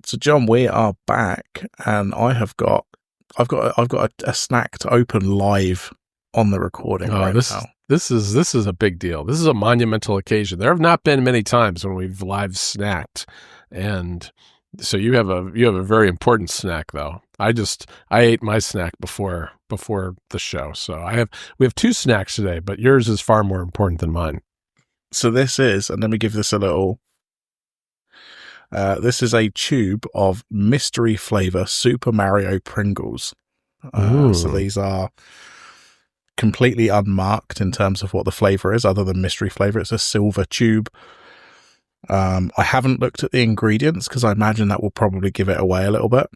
So John, we are back, and I've got a snack to open live on the recording right now. This is a big deal. This is a monumental occasion. There have not been many times when we've live snacked, and so you have a very important snack though. I ate my snack before the show, so we have two snacks today, but yours is far more important than mine. So this is, and let me give this a little. This is a tube of mystery flavor Super Mario Pringles. So these are completely unmarked in terms of what the flavor is, other than mystery flavor. It's a silver tube. I haven't looked at the ingredients because I imagine that will probably give it away a little bit.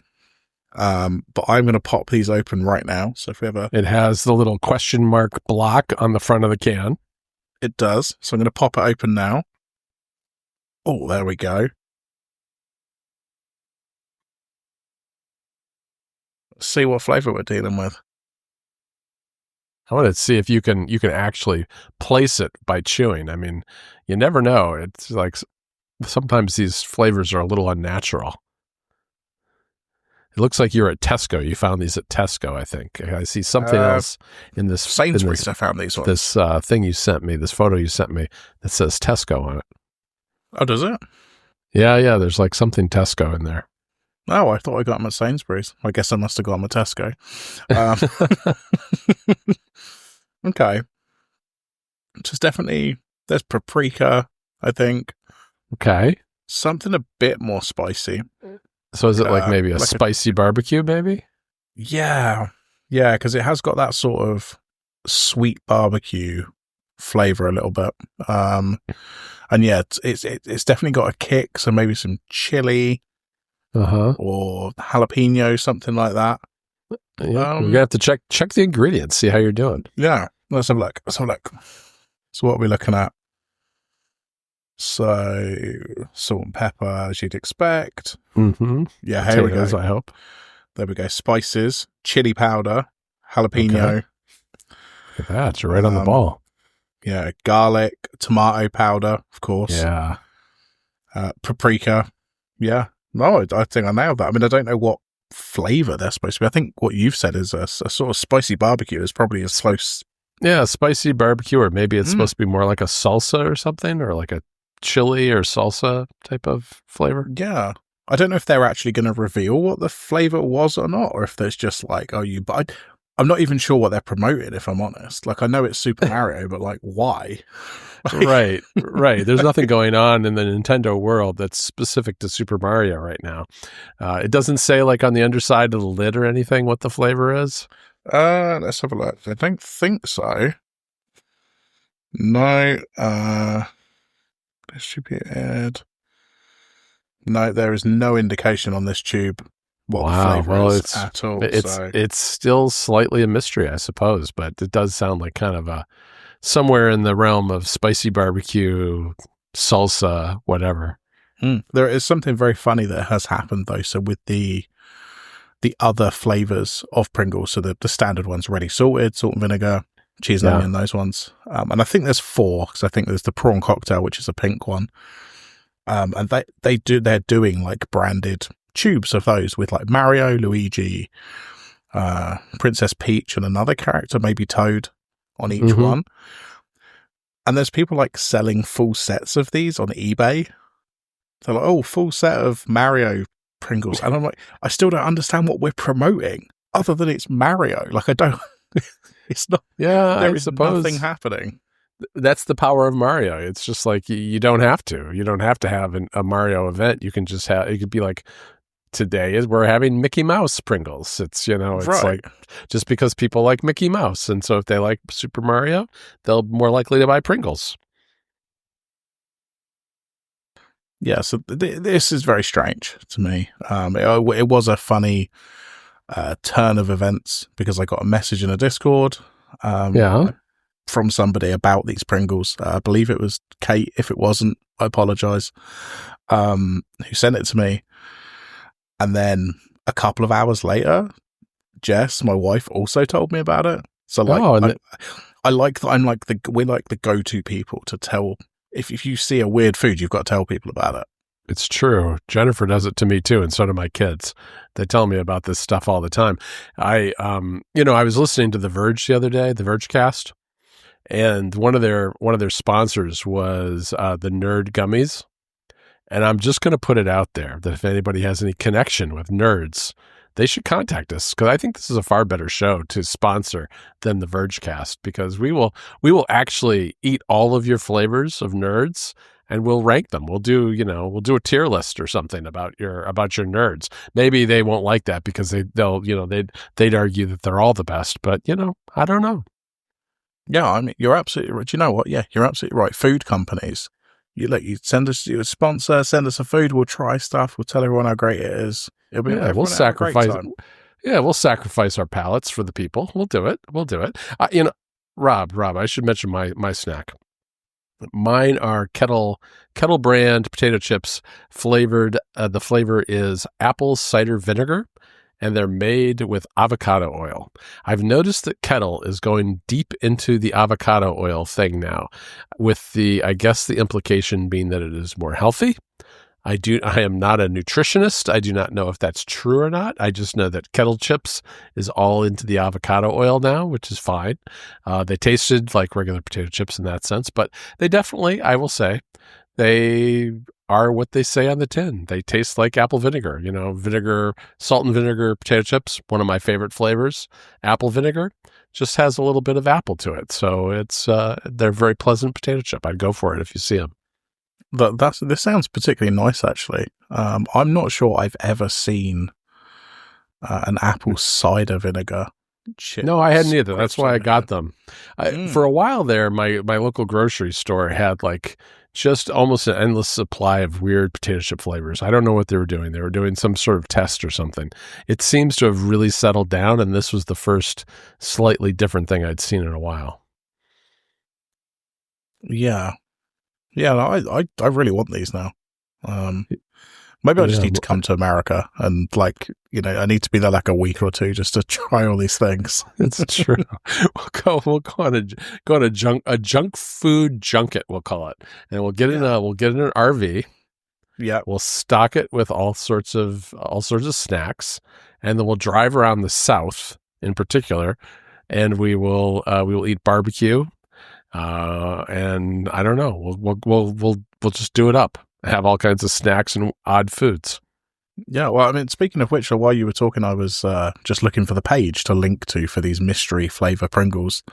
But I'm going to pop these open right now. So if we ever, it has the little question mark block on the front of the can. It does. So I'm going to pop it open now. Oh, there we go. Let's see what flavor we're dealing with. I want to see if you can actually place it by chewing. I mean, you never know. It's like sometimes these flavors are a little unnatural. It looks like you're at Tesco. You found these at Tesco, I think. I see something else in this Sainsbury's. I found these ones. This thing you sent me, this photo you sent me that says Tesco on it. Oh, does it? Yeah. There's like something Tesco in there. Oh, I thought I got them at Sainsbury's. I guess I must have got them at Tesco. Okay. Just definitely, there's paprika, I think. Okay. Something a bit more spicy. So is it like maybe a spicy barbecue, maybe? Yeah. Yeah, because it has got that sort of sweet barbecue flavor a little bit. And yeah, it's definitely got a kick, so maybe some chili. Or jalapeno, something like that. Yeah, we're gonna have to check the ingredients, see how you're doing. Yeah, let's have a look. So what are we looking at? So salt and pepper, as you'd expect. Mm-hmm. Yeah, here we go. I hope. There we go. Spices, chili powder, jalapeno. Okay. Look at that, you're right on the ball. Yeah, garlic, tomato powder, of course. Yeah. Paprika. Yeah. No, I think I nailed that. I mean, I don't know what flavor they're supposed to be. I think what you've said is a sort of spicy barbecue is probably as close. Yeah, spicy barbecue, or maybe it's supposed to be more like a salsa or something, or like a chili or salsa type of flavor. Yeah. I don't know if they're actually going to reveal what the flavor was or not, or if there's just like, but I'm not even sure what they're promoting, if I'm honest. Like, I know it's Super Mario, but like, why? Right. There's nothing going on in the Nintendo world that's specific to Super Mario right now. It doesn't say like on the underside of the lid or anything what the flavor is. Let's have a look. I don't think so. No. Distributed. No, there is no indication on this tube what the flavor is at all. It's still slightly a mystery, I suppose, but it does sound like kind of a somewhere in the realm of spicy barbecue, salsa, whatever. There is something very funny that has happened though. So with the other flavors of Pringles, so the standard ones, ready salted, salt and vinegar, cheese and onion, those ones. And I think there's 4, because I think there's the prawn cocktail, which is a pink one. And they're doing like branded tubes of those with like Mario, Luigi, Princess Peach, and another character, maybe Toad, on each one. And there's people like selling full sets of these on eBay. They're like, oh, full set of Mario Pringles. And I'm like, I still don't understand what we're promoting other than it's Mario. Like, I don't, it's not, there is nothing happening. That's the power of Mario. It's just like, you don't have to have a Mario event. You can just have, it could be like, today we're having Mickey Mouse Pringles. It's, it's like just because people like Mickey Mouse. And so if they like Super Mario, they'll more likely to buy Pringles. Yeah. So this is very strange to me. It was a funny turn of events because I got a message in a Discord from somebody about these Pringles. I believe it was Kate. If it wasn't, I apologize. Who sent it to me. And then a couple of hours later, Jess, my wife, also told me about it. So like, we're like the go-to people to tell. If you see a weird food, you've got to tell people about it. It's true. Jennifer does it to me too, and so do my kids. They tell me about this stuff all the time. I was listening to The Verge the other day, the Vergecast, and one of their sponsors was the Nerd Gummies. And I'm just going to put it out there that if anybody has any connection with nerds, they should contact us, because I think this is a far better show to sponsor than the Vergecast, because we will actually eat all of your flavors of nerds, and we'll rank them. We'll do a tier list or something about your nerds. Maybe they won't like that because they'd argue that they're all the best, but I don't know. Yeah, I mean, you're absolutely right. Do you know what? Yeah, you're absolutely right. Food companies, you send us, you sponsor, send us a food, we'll try stuff, we'll tell everyone how great it is. We'll sacrifice. Yeah, we'll sacrifice our palates for the people. We'll do it. Rob, I should mention my snack. Mine are kettle brand potato chips flavored. The flavor is apple cider vinegar, and they're made with avocado oil. I've noticed that Kettle is going deep into the avocado oil thing now, with I guess the implication being that it is more healthy. I am not a nutritionist. I do not know if that's true or not. I just know that Kettle Chips is all into the avocado oil now, which is fine. They tasted like regular potato chips in that sense, but they definitely, I will say, they are what they say on the tin. They taste like apple vinegar, salt and vinegar potato chips, one of my favorite flavors. Apple vinegar just has a little bit of apple to it. So they're very pleasant potato chip. I'd go for it if you see them. This sounds particularly nice, actually. I'm not sure I've ever seen an apple cider vinegar chip. No, I hadn't either. That's why I got them. For a while there, my local grocery store had like just almost an endless supply of weird potato chip flavors. I don't know what they were doing. They were doing some sort of test or something. It seems to have really settled down, and this was the first slightly different thing I'd seen in a while. Yeah. Yeah, no, I really want these now. Maybe I just need to come to America and I need to be there like a week or two just to try all these things. It's true. We'll go on a junk food junket, we'll call it, and we'll get in an RV. Yeah, we'll stock it with all sorts of snacks, and then we'll drive around the South in particular, and we will eat barbecue. And I don't know. We'll just do it up. Have all kinds of snacks and odd foods. Yeah. Well, I mean, speaking of which, while you were talking, I was just looking for the page to link to for these mystery flavor Pringles,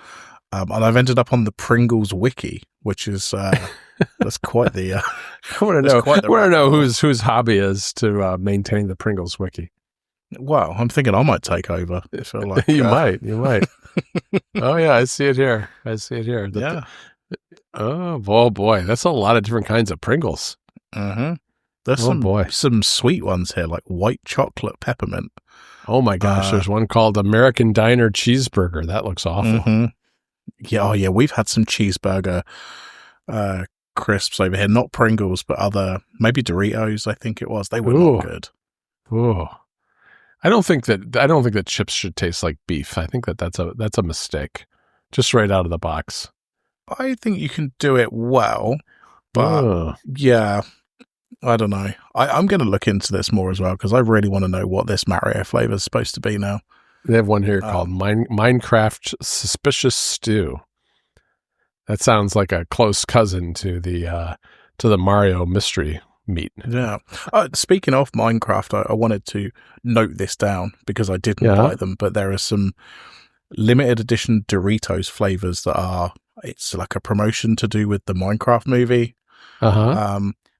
and I've ended up on the Pringles wiki, which is that's quite the. I want to know whose hobby is to maintain the Pringles wiki. Well, I'm thinking I might take over. I feel like you might. Oh yeah, I see it here. Yeah. Oh boy, that's a lot of different kinds of Pringles. Mm-hmm. There's some sweet ones here, like white chocolate peppermint. Oh my gosh, there's one called American Diner Cheeseburger. That looks awful. Mm-hmm. Yeah, oh yeah, we've had some cheeseburger crisps over here, not Pringles, but other, maybe Doritos. I think it was. They were not good. Oh. I don't think that chips should taste like beef. I think that's a mistake, just right out of the box. I think you can do it well, but yeah, I don't know. I'm going to look into this more as well, because I really want to know what this Mario flavor is supposed to be now. They have one here called Minecraft Suspicious Stew. That sounds like a close cousin to the Mario mystery meat. Yeah. Speaking of Minecraft, I wanted to note this down because I didn't buy them, but there are some limited edition Doritos flavors it's like a promotion to do with the Minecraft movie.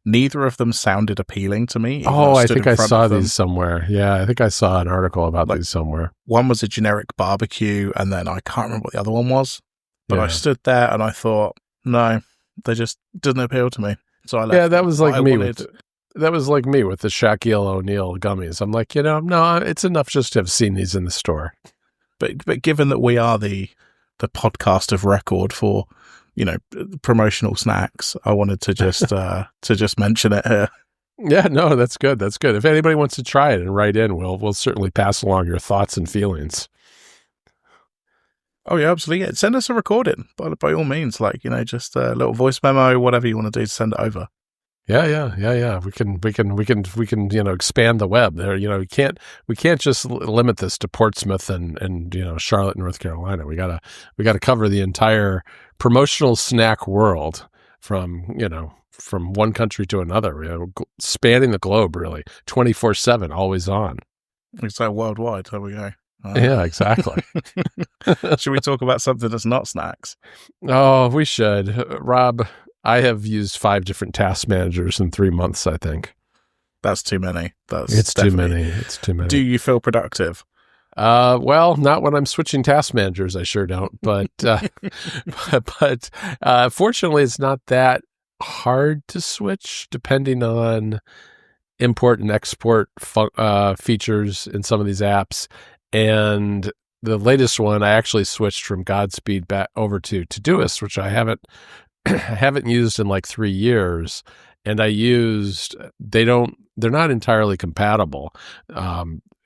Neither of them sounded appealing to me. I think I saw these somewhere. Yeah, I think I saw an article about these somewhere. One was a generic barbecue, and then I can't remember what the other one was. But I stood there and I thought, no, they just didn't appeal to me. So I left. Yeah, that was like me with the Shaquille O'Neal gummies. I'm like, no, it's enough just to have seen these in the store. But given that we are the podcast of record for promotional snacks, I wanted to just mention it here. Yeah, no, that's good. That's good. If anybody wants to try it and write in, we'll certainly pass along your thoughts and feelings. Oh yeah, absolutely. Yeah. Send us a recording by all means, just a little voice memo, whatever you want to do to send it over. Yeah. We can, expand the web there. We can't just limit this to Portsmouth and Charlotte, North Carolina. We gotta cover the entire promotional snack world from one country to another, spanning the globe, really, 24/7, always on. It's like worldwide. There we go. Yeah, exactly. Should we talk about something that's not snacks? Oh, we should. Rob, I have used 5 different task managers in 3 months, I think. That's too many. It's too many. It's too many. Do you feel productive? Well, not when I'm switching task managers. I sure don't. But fortunately, it's not that hard to switch, depending on import and export features in some of these apps. And the latest one, I actually switched from Godspeed back over to Todoist, which I haven't used in like 3 years. And they're not entirely compatible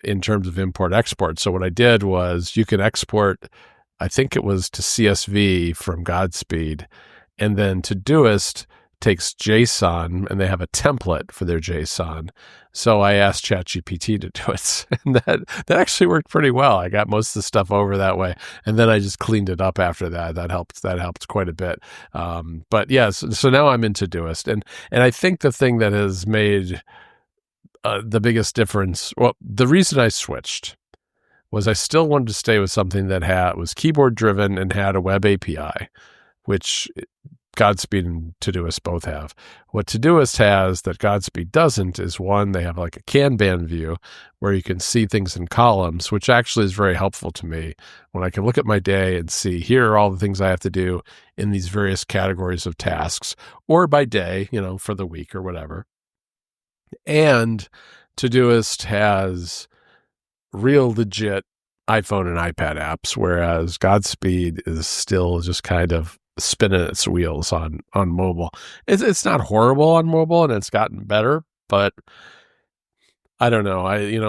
in terms of import export. So what I did was you can export, I think it was to CSV from Godspeed, and then Todoist takes JSON, and they have a template for their JSON. So I asked ChatGPT to do it, and that actually worked pretty well. I got most of the stuff over that way, and then I just cleaned it up after that. That helped quite a bit. But yes, so now I'm in Todoist, and I think the thing that has made the biggest difference, well, the reason I switched was I still wanted to stay with something that was keyboard driven and had a web API, which Godspeed and Todoist both have. What Todoist has that Godspeed doesn't is, one, they have like a Kanban view where you can see things in columns, which actually is very helpful to me when I can look at my day and see, here are all the things I have to do in these various categories of tasks, or by day, for the week or whatever. And Todoist has real legit iPhone and iPad apps, whereas Godspeed is still just kind of spinning its wheels on mobile. It's not horrible on mobile, and it's gotten better, but I don't know.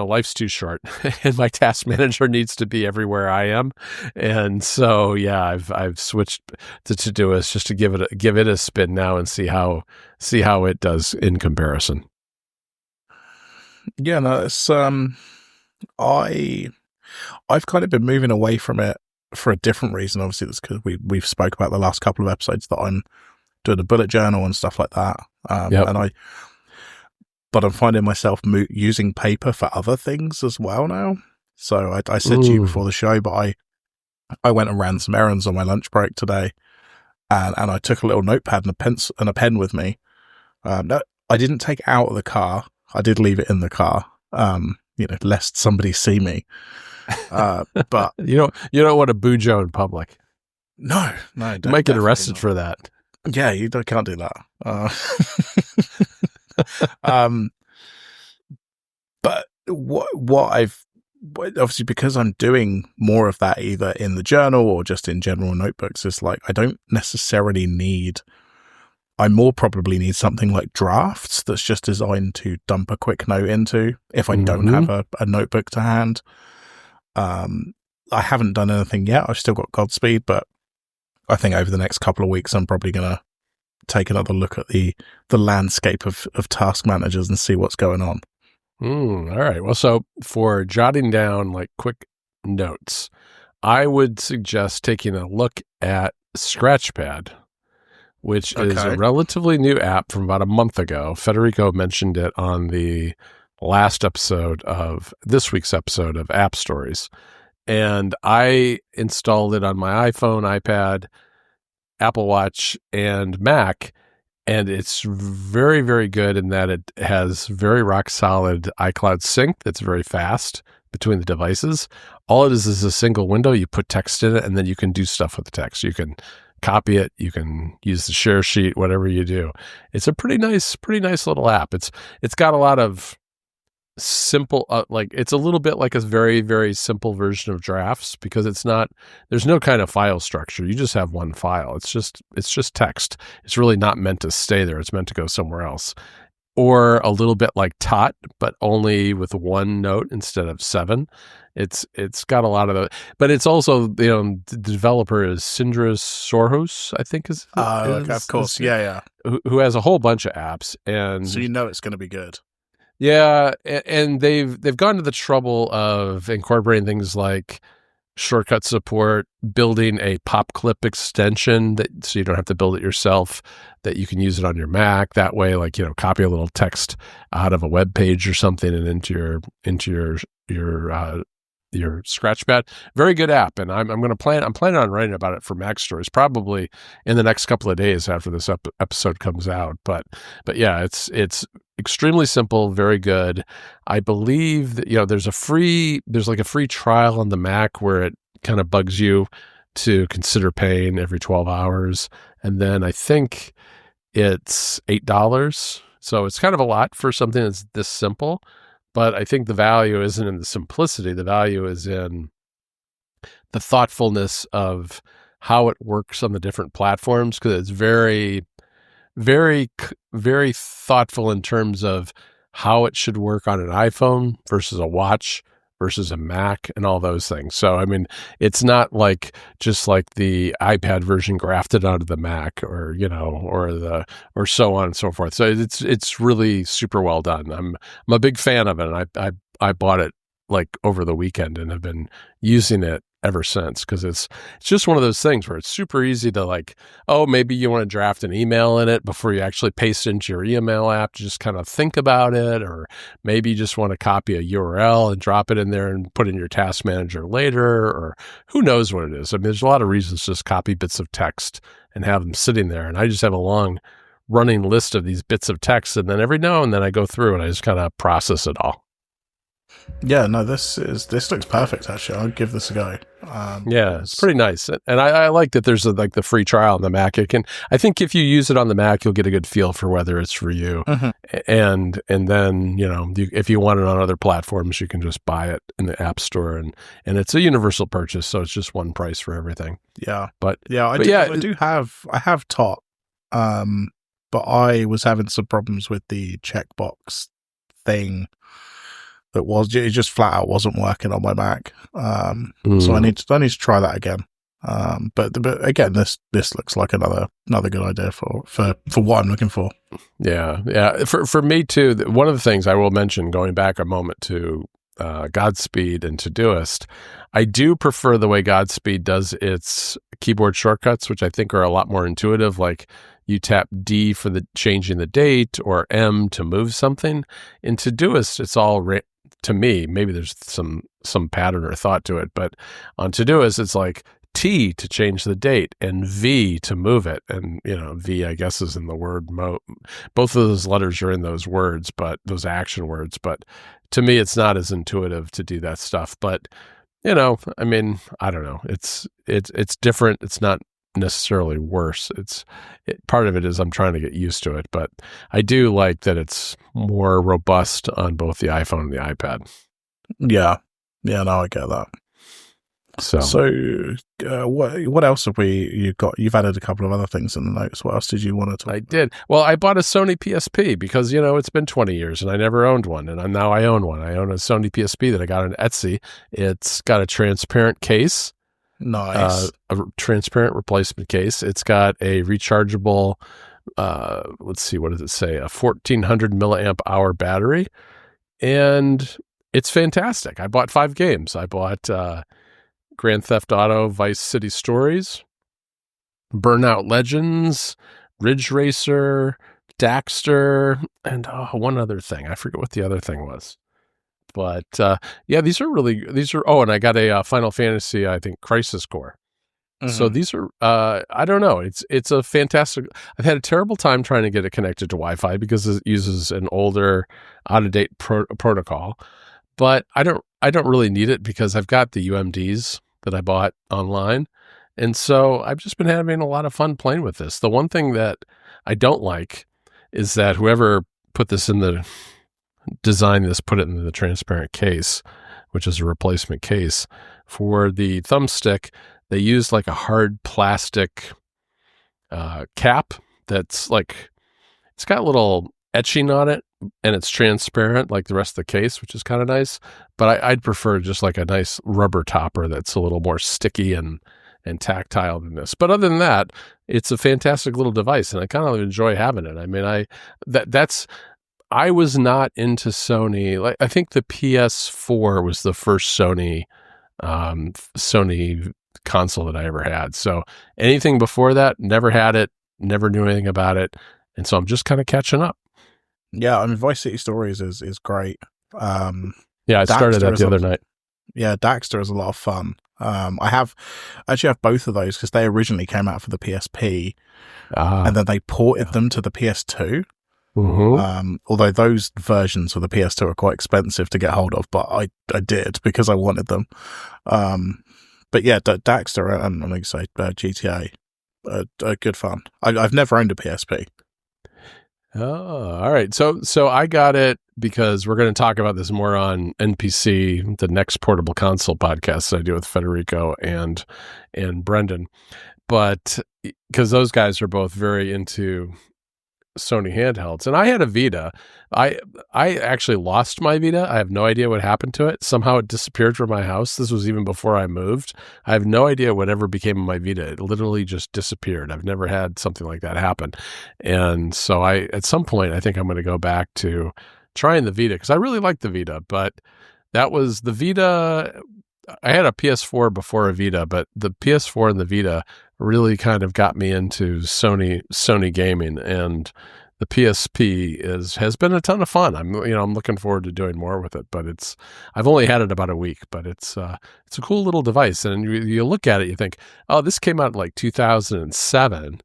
Life's too short, and my task manager needs to be everywhere I am, and so yeah, I've switched to Todoist just to give it a spin now and see how it does in comparison. Yeah, no, it's I've kind of been moving away from it for a different reason. Obviously, that's because we've spoke about the last couple of episodes that I'm doing a bullet journal and stuff like that. But I'm finding myself using paper for other things as well now. So I said to you before the show, but I went and ran some errands on my lunch break today, and I took a little notepad and a pen with me. No, I didn't take it out of the car. I did leave it in the car, lest somebody see me. But you don't want to boujo in public. No, you might get arrested for that. Yeah, you can't do that. But what I've obviously, because I'm doing more of that either in the journal or just in general notebooks, it's like I don't necessarily need. I more probably need something like Drafts that's just designed to dump a quick note into if I don't have a notebook to hand. I haven't done anything yet. I've still got Godspeed, but I think over the next couple of weeks, I'm probably going to take another look at the landscape of task managers and see what's going on. All right. Well, so for jotting down like quick notes, I would suggest taking a look at Scratchpad, which is a relatively new app from about a month ago. Federico mentioned it on the last episode of this week's episode of App Stories. And I installed it on my iPhone, iPad, Apple Watch, and Mac. And it's very, very good in that it has very rock solid iCloud sync that's very fast between the devices. All it is a single window. You put text in it, and then you can do stuff with the text. You can copy it. You can use the share sheet, whatever you do. It's a pretty nice little app. It's got a lot of simple, it's a little bit like a very, very simple version of Drafts, because there's no kind of file structure. You just have one file. It's just text. It's really not meant to stay there. It's meant to go somewhere else. or a little bit like Tot, but only with one note instead of 7. It's got a lot of the, but it's also, the developer is Sindra Sorhus, I think Okay, of course, yeah. Who has a whole bunch of apps, and so it's going to be good. Yeah, and they've gone to the trouble of incorporating things like shortcut support, building a pop clip extension so you don't have to build it yourself, that you can use it on your Mac. That way, like, copy a little text out of a web page or something and into your Scratchpad. Very good app, and I'm planning on writing about it for Mac Stories probably in the next couple of days after this episode comes out. But yeah, it's extremely simple, very good. I believe that there's like a free trial on the Mac where it kind of bugs you to consider paying every 12 hours, and then I think it's $8. So it's kind of a lot for something that's this simple. But I think the value isn't in the simplicity. The value is in the thoughtfulness of how it works on the different platforms, because it's very, very, very thoughtful in terms of how it should work on an iPhone versus a watch versus a Mac and all those things. So, I mean, it's not like just like the iPad version grafted onto the Mac or so on and so forth. So it's really super well done. I'm a big fan of it. And I bought it like over the weekend and have been using it ever since, because it's just one of those things where it's super easy to, like, oh, maybe you want to draft an email in it before you actually paste it into your email app, to just kind of think about it, or maybe you just want to copy a URL and drop it in there and put in your task manager later, or who knows what it is. I mean, there's a lot of reasons to just copy bits of text and have them sitting there, and I just have a long running list of these bits of text, and then every now and then I go through and I just kind of process it all. Yeah, no, this looks perfect. Actually, I'll give this a go. Yeah, it's pretty nice, and I like that there's like the free trial on the Mac. I think if you use it on the Mac, you'll get a good feel for whether it's for you. Mm-hmm. And then if you want it on other platforms, you can just buy it in the App Store, and it's a universal purchase, so it's just one price for everything. Yeah, I have Tot, but I was having some problems with the checkbox thing. It just flat out wasn't working on my Mac. So I need to try that again. But again, this looks like another good idea for what I'm looking for. Yeah. For me too, one of the things I will mention, going back a moment to Godspeed and Todoist, I do prefer the way Godspeed does its keyboard shortcuts, which I think are a lot more intuitive. Like, you tap D for the changing the date, or M to move something. In Todoist, it's all to me, maybe there's some pattern or thought to it, but on Todoist, it's like T to change the date and V to move it. And, V, I guess, is in the word both of those letters are in those words, but those action words. But to me, it's not as intuitive to do that stuff. But, I mean, I don't know. It's different. It's not necessarily worse. Part of it is I'm trying to get used to it, but I do like that it's more robust on both the iPhone and the iPad. Yeah, no, I get that. So what else have you've got? You've added a couple of other things in the notes. What else did you want to talk about? I did. Well, I bought a Sony PSP because, it's been 20 years and I never owned one, and now I own one. I own a Sony PSP that I got on Etsy. It's got a transparent case. Nice. A transparent replacement case. It's got a rechargeable, let's see, what does it say? A 1400 milliamp hour battery. And it's fantastic. I bought 5 games. I bought Grand Theft Auto Vice City Stories, Burnout Legends, Ridge Racer, Daxter, and one other thing. I forget what the other thing was. But these are, and I got a Final Fantasy, I think, Crisis Core. Mm-hmm. So these are, I don't know. It's a fantastic, I've had a terrible time trying to get it connected to Wi-Fi because it uses an older, out-of-date protocol. But I don't really need it because I've got the UMDs that I bought online. And so I've just been having a lot of fun playing with this. The one thing that I don't like is that whoever put this in the put it in the transparent case, which is a replacement case for the thumbstick. They used like a hard plastic cap that's like, it's got little etching on it, and it's transparent like the rest of the case, which is kind of nice. But I'd prefer just like a nice rubber topper that's a little more sticky and tactile than this. But other than that, it's a fantastic little device, and I kind of enjoy having it. I mean, I was not into Sony. Like, I think the PS4 was the first Sony console that I ever had. So anything before that, never had it, never knew anything about it, and so I'm just kind of catching up. Yeah, I mean, Vice City Stories is great. Yeah, I started that the other night. Yeah, Daxter is a lot of fun. I actually have both of those because they originally came out for the PSP, and then they ported them to the PS2. Mm-hmm. Although those versions for the PS2 are quite expensive to get hold of, but I did because I wanted them. But yeah, Daxter and like I say, GTA are good fun. I've never owned a PSP. Oh, all right. So I got it because we're going to talk about this more on NPC, the next portable console podcast that I do with Federico and Brendan. But because those guys are both very into Sony handhelds, and I had a Vita. I actually lost my Vita. I have no idea what happened to it. Somehow it disappeared from my house. This was even before I moved. I have no idea whatever became of my Vita. It literally just disappeared. I've never had something like that happen. And so at some point, I think I'm going to go back to trying the Vita because I really like the Vita, but that was the Vita. I had a PS4 before a Vita, but the PS4 and the Vita really kind of got me into Sony gaming, and the PSP has been a ton of fun. I'm looking forward to doing more with it, but I've only had it about a week, but it's a cool little device. And you look at it, you think, oh, this came out in like 2007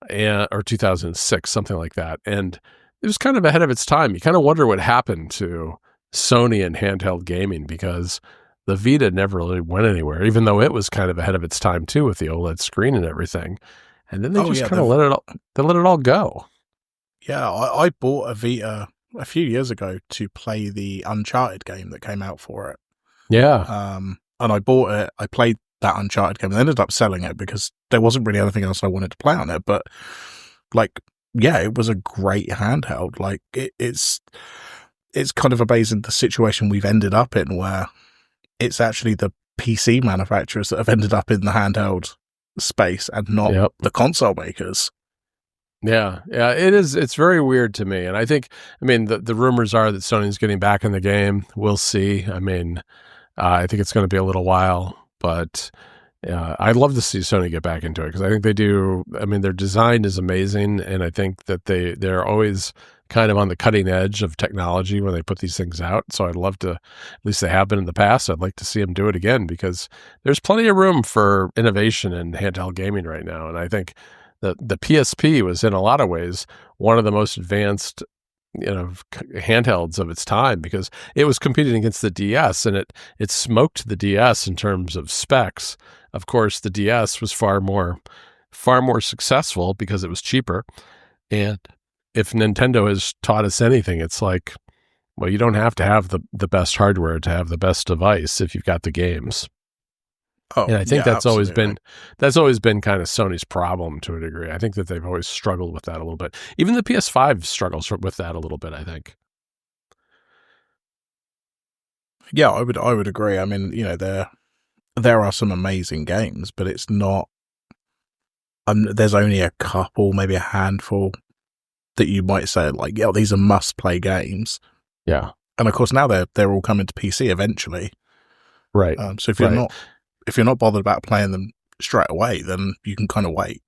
or 2006, something like that. And it was kind of ahead of its time. You kind of wonder what happened to Sony and handheld gaming because the Vita never really went anywhere, even though it was kind of ahead of its time too with the OLED screen and everything. And then they kind of let it all go. Yeah, I bought a Vita a few years ago to play the Uncharted game that came out for it. Yeah. And I bought it. I played that Uncharted game and ended up selling it because there wasn't really anything else I wanted to play on it. But like, yeah, it was a great handheld. Like it's kind of amazing the situation we've ended up in where it's actually the PC manufacturers that have ended up in the handheld space and not the console makers. Yeah, it is. It's very weird to me. And I mean, the rumors are that Sony's getting back in the game. We'll see. I mean, I think it's going to be a little while, but I'd love to see Sony get back into it because I think they do. I mean, their design is amazing. And I think that they're always kind of on the cutting edge of technology when they put these things out. So I'd love to, at least they have been in the past. I'd like to see them do it again because there's plenty of room for innovation in handheld gaming right now. And I think the PSP was in a lot of ways one of the most advanced, handhelds of its time because it was competing against the DS and it smoked the DS in terms of specs. Of course, the DS was far more successful because it was cheaper. And if Nintendo has taught us anything, it's like, well, you don't have to have the best hardware to have the best device if you've got the games. Oh, and I think that's always been kind of Sony's problem to a degree. I think that they've always struggled with that a little bit. Even the PS5 struggles with that a little bit, I think. Yeah, I would agree. I mean, there are some amazing games, but it's not. There's only a couple, maybe a handful that you might say like, yeah, these are must-play games. Yeah, and of course now they're all coming to PC eventually, right? So if you're not bothered about playing them straight away, then you can kind of wait.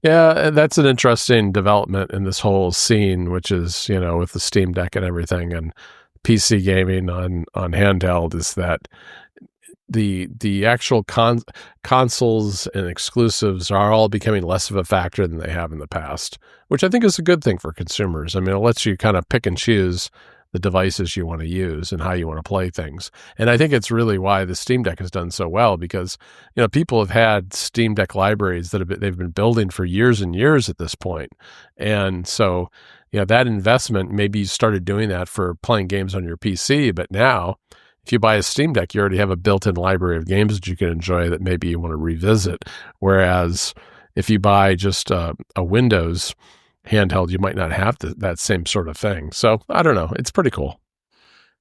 Yeah, and that's an interesting development in this whole scene, which is with the Steam Deck and everything, and PC gaming on handheld is that the actual consoles and exclusives are all becoming less of a factor than they have in the past, which I think is a good thing for consumers. I mean, it lets you kind of pick and choose the devices you want to use and how you want to play things. And I think it's really why the Steam Deck has done so well because, people have had Steam Deck libraries that they've been building for years and years at this point. And so, that investment, maybe you started doing that for playing games on your PC, but now if you buy a Steam Deck, you already have a built-in library of games that you can enjoy that maybe you want to revisit. Whereas if you buy just a Windows handheld, you might not have that same sort of thing. So I don't know. It's pretty cool.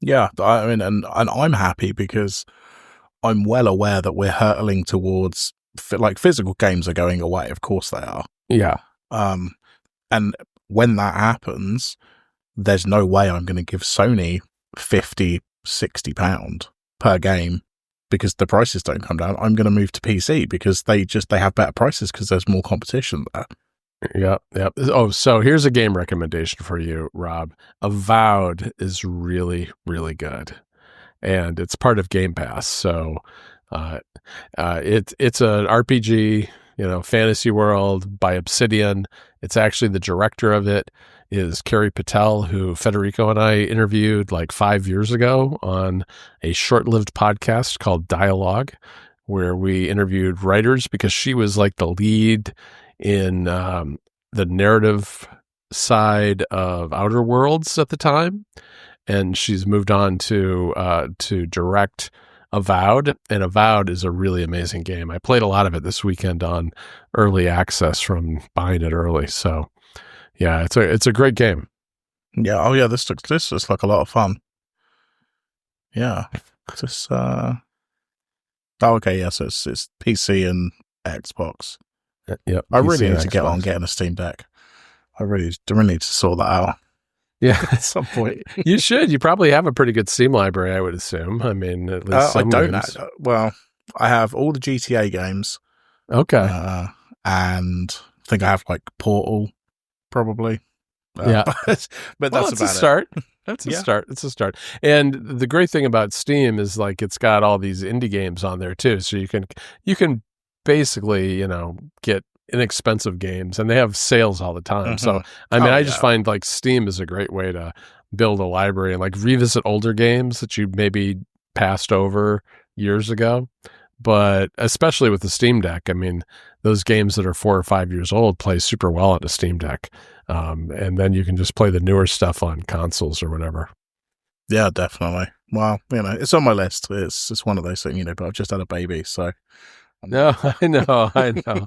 Yeah, I mean, and I'm happy because I'm well aware that we're hurtling towards like physical games are going away. Of course they are. Yeah. And when that happens, there's no way I'm going to give Sony 50, 60 pound per game because the prices don't come down. I'm going to move to PC because they have better prices because there's more competition there. Yep. Oh, so here's a game recommendation for you, Rob. Avowed is really, really good, and it's part of Game Pass. So it's an RPG, fantasy world by Obsidian. It's actually the director of it is Carrie Patel, who Federico and I interviewed like 5 years ago on a short-lived podcast called Dialogue, where we interviewed writers because she was like the lead in the narrative side of Outer Worlds at the time, and she's moved on to direct Avowed, and Avowed is a really amazing game. I played a lot of it this weekend on early access from buying it early. So yeah, it's a great game. Yeah. Oh yeah, this looks like a lot of fun. Yeah. Just okay, yeah, so it's PC and Xbox. Yep. I really need to get on getting a Steam Deck. I really need to sort that out. Yeah, at some point. You should. You probably have a pretty good Steam library, I would assume. I mean, at least some I don't games. Well, I have all the GTA games. Okay. And I think I have like Portal, probably. Yeah, but that's about a start. That's a Yeah. start. It's a start. And the great thing about Steam is like it's got all these indie games on there too, so you can basically get inexpensive games, and they have sales all the time. So I mean, I just find like Steam is a great way to build a library and like revisit older games that you maybe passed over years ago. But especially with the Steam Deck, I mean, those games that are 4 or 5 years old play super well on a Steam Deck. And then you can just play the newer stuff on consoles or whatever. Yeah, definitely. Well, it's on my list. It's one of those things, but I've just had a baby, so. No, I know.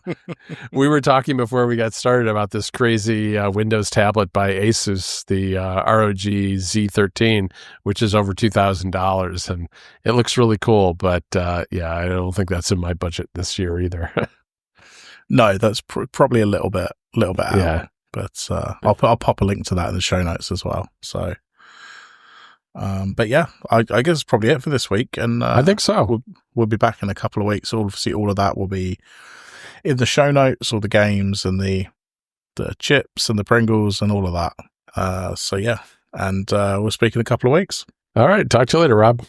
We were talking before we got started about this crazy Windows tablet by Asus, the ROG Z13, which is over $2,000, and it looks really cool. But yeah, I don't think that's in my budget this year either. No, that's probably a little bit out. Yeah. But I'll pop a link to that in the show notes as well. So, but yeah, I guess it's probably it for this week. And I think so. We'll be back in a couple of weeks. Obviously, all of that will be in the show notes, all the games and the chips and the Pringles and all of that. So yeah, and we'll speak in a couple of weeks. All right. Talk to you later, Rob.